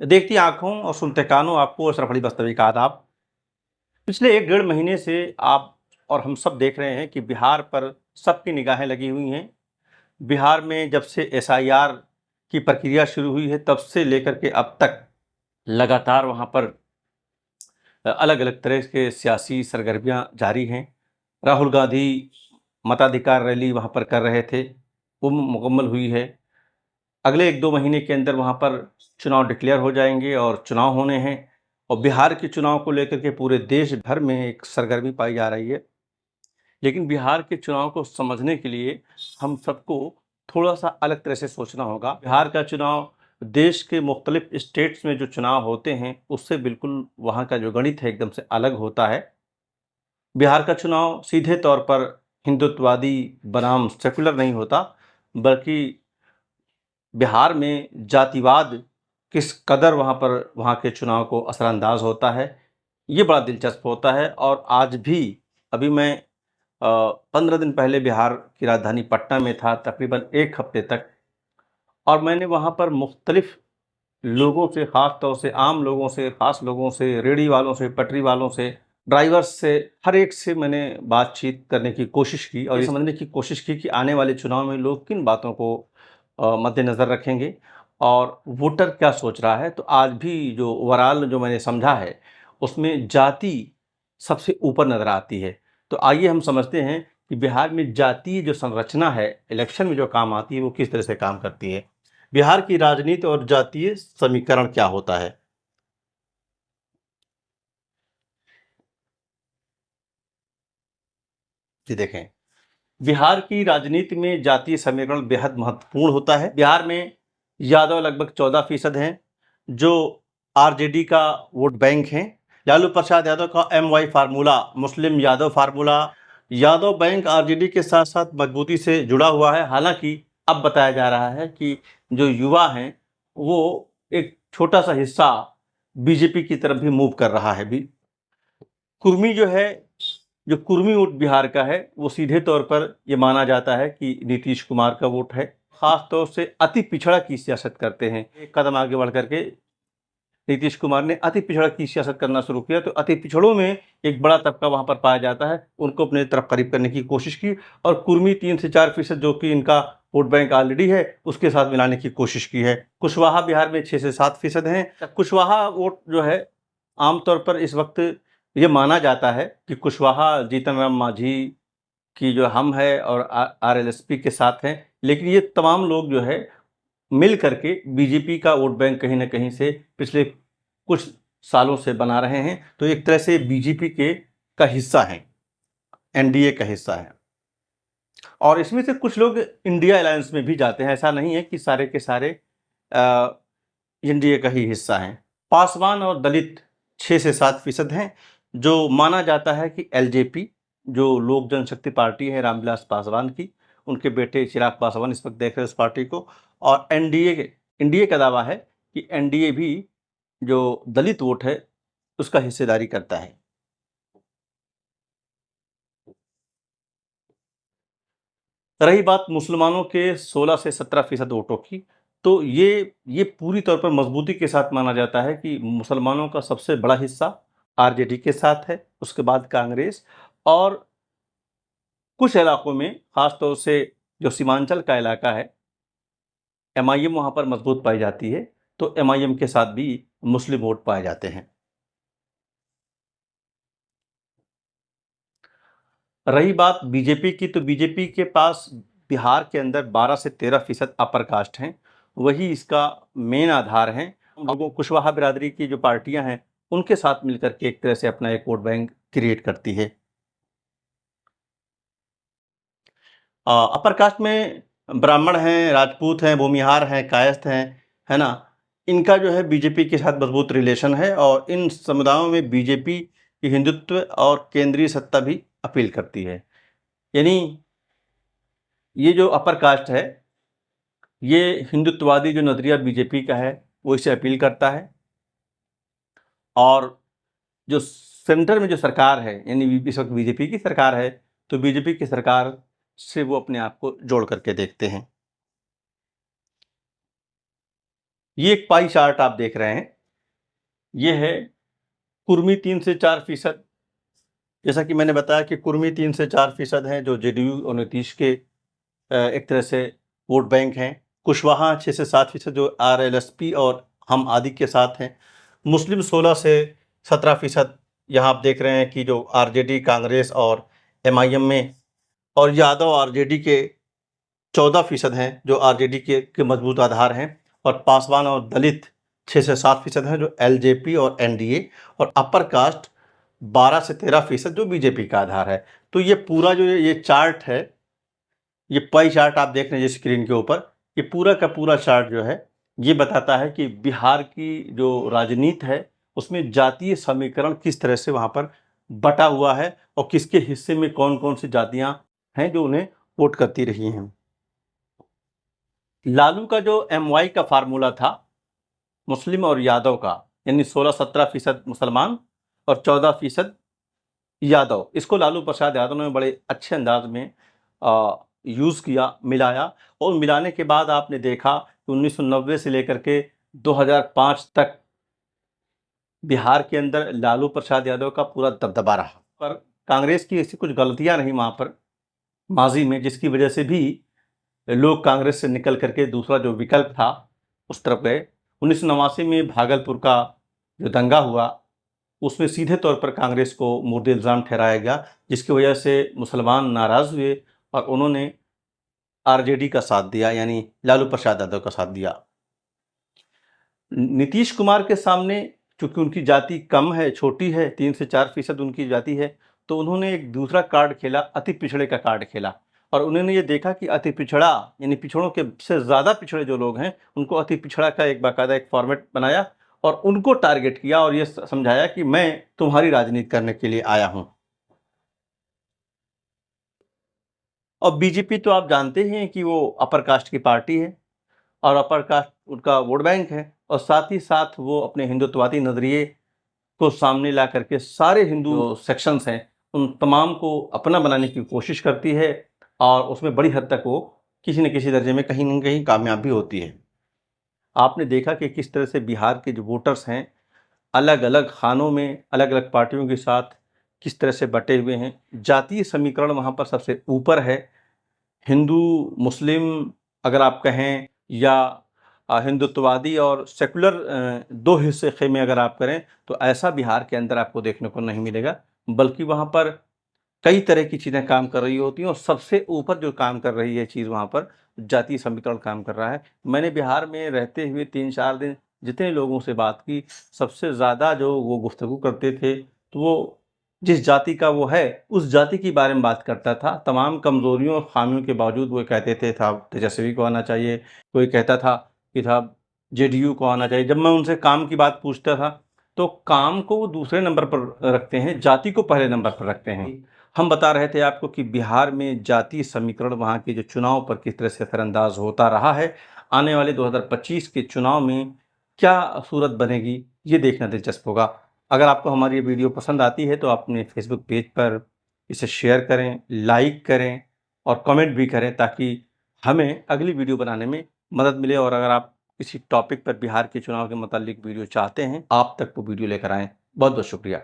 देखती आँखों और सुनते कानों आपको अशरफ अली बस्तवी का आदाब। पिछले 1 डेढ़ महीने से आप और हम सब देख रहे हैं कि बिहार पर सबकी निगाहें लगी हुई हैं। बिहार में जब से एसआईआर की प्रक्रिया शुरू हुई है, तब से लेकर के अब तक लगातार वहाँ पर अलग-अलग तरह के सियासी सरगर्मियाँ जारी हैं। राहुल गांधी मताधिकार रैली वहाँ पर कर रहे थे, वो मुकम्मल हुई है। अगले 1-2 महीने के अंदर वहाँ पर चुनाव डिक्लेयर हो जाएँगे और चुनाव होने हैं और बिहार के चुनाव को लेकर के पूरे देश भर में एक सरगर्मी पाई जा रही है। लेकिन बिहार के चुनाव को समझने के लिए हम सबको थोड़ा-सा अलग तरह से सोचना होगा। बिहार का चुनाव देश के मुख्तलिफ स्टेट्स में जो चुनाव होते हैं, उससे बिल्कुल वहाँ का जो गणित है एकदम से अलग होता है। बिहार का चुनाव सीधे तौर पर हिंदुत्ववादी बनाम सेकुलर नहीं होता, बल्कि बिहार में जातिवाद किस कदर वहाँ पर वहाँ के चुनाव को असरअंदाज होता है, ये बड़ा दिलचस्प होता है। और आज भी अभी मैं 15 दिन पहले बिहार की राजधानी पटना में था, तकरीबन 1 हफ्ते तक, और मैंने वहाँ पर मुख्तलिफ लोगों से, ख़ास तौर से आम लोगों से, ख़ास लोगों से, रेहड़ी वालों से, पटरी वालों से, ड्राइवर्स से, हर एक से मैंने बातचीत करने की कोशिश की और ये समझने की कोशिश की कि आने वाले चुनाव में लोग किन बातों को मद्देनज़र रखेंगे और वोटर क्या सोच रहा है। तो आज भी जो ओवरऑल जो मैंने समझा है, उसमें जाति सबसे ऊपर नज़र आती है। तो आइए हम समझते हैं कि बिहार में जातीय जो संरचना है, इलेक्शन में जो काम आती है, वो किस तरह से काम करती है। बिहार की राजनीति और जातीय समीकरण क्या होता है? जी देखें, बिहार की राजनीति में जातीय समीकरण बेहद महत्वपूर्ण होता है। बिहार में यादव लगभग 14% हैं, जो आरजेडी का वोट बैंक हैं। लालू प्रसाद यादव का MY formula, Muslim Yadav formula, Yadav bank RJD के साथ-साथ मजबूती से जुड़ा हुआ है। हालाँकि अब बताया जा रहा है कि जो युवा हैं, वो एक छोटा-सा हिस्सा बीजेपी की तरफ भी मूव कर रहा है। भी कुर्मी जो है, जो कुर्मी वोट बिहार का है, वो सीधे तौर पर ये माना जाता है कि नीतीश कुमार का वोट है। ख़ास तौर से अति पिछड़ा की सियासत करते हैं। एक कदम आगे बढ़ कर के नीतीश कुमार ने अति पिछड़ा की सियासत करना शुरू किया, तो अति पिछड़ों में एक बड़ा तबका वहाँ पर पाया जाता है, उनको अपने तरफ करीब करने की कोशिश की और कुर्मी 3 से 4% जो कि इनका वोट बैंक ऑलरेडी है, उसके साथ मिलाने की कोशिश की है। कुशवाहा बिहार में 6 से 7% हैं। कुशवाहा वोट जो है, आमतौर पर इस वक़्त ये माना जाता है कि कुशवाहा जीतन राम मांझी की जो हम है और आरएलएसपी के साथ हैं, लेकिन ये तमाम लोग जो है मिल करके बीजेपी का वोट बैंक कहीं न कहीं से पिछले कुछ सालों से बना रहे हैं। तो एक तरह से बीजेपी के का हिस्सा हैं, एनडीए का हिस्सा है। और इसमें से कुछ लोग इंडिया अलायंस में भी जाते हैं, ऐसा नहीं है कि सारे के सारे अ, एनडीए का ही हिस्सा हैं। पासवान और दलित 6 से 7% हैं, जो माना जाता है कि एलजेपी, जो लोक जनशक्ति पार्टी है रामविलास पासवान की, उनके बेटे चिराग पासवान इस वक़्त देख रहे हैं उस पार्टी को, और एनडीए का दावा है कि एनडीए भी जो दलित वोट है, उसका हिस्सेदारी करता है। रही बात मुसलमानों के 16 से 17% वोटों की, तो ये पूरी तौर पर मज़बूती के साथ माना जाता है कि मुसलमानों का सबसे बड़ा हिस्सा आरजेडी के साथ है, उसके बाद कांग्रेस, और कुछ इलाकों में, ख़ास तौर से जो सीमांचल का इलाका है, एमआईएम वहाँ पर मज़बूत पाई जाती है, तो एमआईएम के साथ भी मुस्लिम वोट पाए जाते हैं। रही बात बीजेपी की, तो बीजेपी के पास बिहार के अंदर 12 से 13% अपर कास्ट हैं, वही इसका मेन आधार हैं। हम लोगों कुशवाहा बिरादरी की जो पार्टियां हैं, उनके साथ मिलकर के एक तरह से अपना एक वोट बैंक क्रिएट करती है। अपर कास्ट में ब्राह्मण हैं, राजपूत हैं, भूमिहार हैं, कायस्थ हैं, है ना? इनका जो है बीजेपी के साथ मजबूत रिलेशन है और इन समुदायों में बीजेपी की हिंदुत्व और केंद्रीय सत्ता भी अपील करती है। यानी ये जो अपर कास्ट है, ये हिंदुत्ववादी जो नज़रिया बीजेपी का है, वो इसे अपील करता है। और जो सेंटर में जो सरकार है, यानी इस वक़्त बीजेपी की सरकार है, तो बीजेपी की सरकार से वो अपने आप को जोड़ करके देखते हैं। ये एक पाई चार्ट आप देख रहे हैं, ये है कुर्मी 3 से 4%। जैसा कि मैंने बताया कि कुर्मी 3 से 4% हैं, जो जेडीयू और नीतीश के एक तरह से वोट बैंक हैं। कुशवाहा 6 से 7% जो आरएलएसपी और हम आदि के साथ हैं। मुस्लिम 16 से 17% यहाँ आप देख रहे हैं कि जो आरजेडी, कांग्रेस और एमआईएम में, और यादव आरजेडी के 14% हैं जो आरजेडी के मजबूत आधार हैं। और पासवान और दलित 6 से 7% हैं जो एलजेपी और एनडीए, और अपर कास्ट 12 से 13% जो बीजेपी का आधार है। तो ये पूरा जो ये चार्ट है, ये पाई चार्ट आप देख रहे हैं स्क्रीन के ऊपर, ये पूरा का पूरा चार्ट जो है ये बताता है कि बिहार की जो राजनीति है उसमें जातीय समीकरण किस तरह से वहाँ पर बटा हुआ है और किसके हिस्से में कौन कौन सी जातियाँ हैं जो उन्हें वोट करती रही हैं। लालू का जो एमवाई का फार्मूला था मुस्लिम और यादव का, यानी 16-17% मुसलमान और 14% यादव, इसको लालू प्रसाद यादव ने बड़े अच्छे अंदाज में यूज़ किया, मिलाया, और मिलाने के बाद आपने देखा कि 1990 से लेकर के 2005 तक बिहार के अंदर लालू प्रसाद यादव का पूरा दबदबा रहा। पर कांग्रेस की ऐसी कुछ गलतियां रही वहाँ पर माजी में, जिसकी वजह से भी लोग कांग्रेस से निकल करके दूसरा जो विकल्प था उस तरफ गए। 1989 में भागलपुर का जो दंगा हुआ उसमें सीधे तौर पर कांग्रेस को मुर्दे इल्ज़ाम ठहराया गया, जिसकी वजह से मुसलमान नाराज़ हुए और उन्होंने आरजेडी का साथ दिया, यानी लालू प्रसाद यादव का साथ दिया। नीतीश कुमार के सामने चूंकि उनकी जाति कम है, छोटी है, 3 से 4% उनकी जाति है, तो उन्होंने एक दूसरा कार्ड खेला, अति पिछड़े का कार्ड खेला। और उन्होंने ये देखा कि अति पिछड़ा यानी पिछड़ों के से ज़्यादा पिछड़े जो लोग हैं उनको अति पिछड़ा का एक बाकायदा एक फॉर्मेट बनाया और उनको टारगेट किया और ये समझाया कि मैं तुम्हारी राजनीति करने के लिए आया हूँ। और बीजेपी तो आप जानते ही हैं कि वो अपर कास्ट की पार्टी है और अपर कास्ट उनका वोट बैंक है, और साथ ही साथ वो अपने हिंदुत्ववादी नज़रिए को सामने ला करके सारे हिंदू जो सेक्शंस हैं उन तमाम को अपना बनाने की कोशिश करती है, और उसमें बड़ी हद तक वो किसी न किसी दर्जे में कहीं न कहीं कामयाब भी होती है। आपने देखा कि किस तरह से बिहार के जो वोटर्स हैं अलग-अलग खानों में अलग-अलग पार्टियों के साथ किस तरह से बटे हुए हैं। जातीय समीकरण वहाँ पर सबसे ऊपर है। हिंदू, मुस्लिम अगर आप कहें, या हिंदुत्ववादी और सेकुलर 2 हिस्से में अगर आप करें, तो ऐसा बिहार के अंदर आपको देखने को नहीं मिलेगा। बल्कि वहाँ पर कई तरह की चीज़ें काम कर रही होती हैं और सबसे ऊपर जो काम कर रही है चीज़ वहाँ पर जातीय समीकरण काम कर रहा है। मैंने बिहार में रहते हुए 3-4 दिन जितने लोगों से बात की, सबसे ज़्यादा जो वो गुफ्तगू करते थे, तो वो जिस जाति का वो है, उस जाति के बारे में बात करता था। तमाम कमज़ोरियों और ख़ामियों के बावजूद वो कहते थे साहब तेजस्वी को आना चाहिए, कोई कहता था कि साहब जेडीयू को आना चाहिए। जब मैं उनसे काम की बात पूछता था, तो काम को वो दूसरे नंबर पर रखते हैं, जाति को पहले नंबर पर रखते हैं। हम बता रहे थे आपको कि बिहार में जातीय समीकरण वहाँ के जो चुनाव पर किस तरह से असरअंदाज होता रहा है। आने वाले 2025 के चुनाव में क्या सूरत बनेगी, ये देखना दिलचस्प होगा। अगर आपको हमारी ये वीडियो पसंद आती है तो आप अपने फेसबुक पेज पर इसे शेयर करें, लाइक करें और कमेंट भी करें, ताकि हमें अगली वीडियो बनाने में मदद मिले। और अगर आप किसी टॉपिक पर बिहार के चुनाव के मुतालिक वीडियो चाहते हैं, आप तक वो वीडियो लेकर आएँ। बहुत-बहुत शुक्रिया।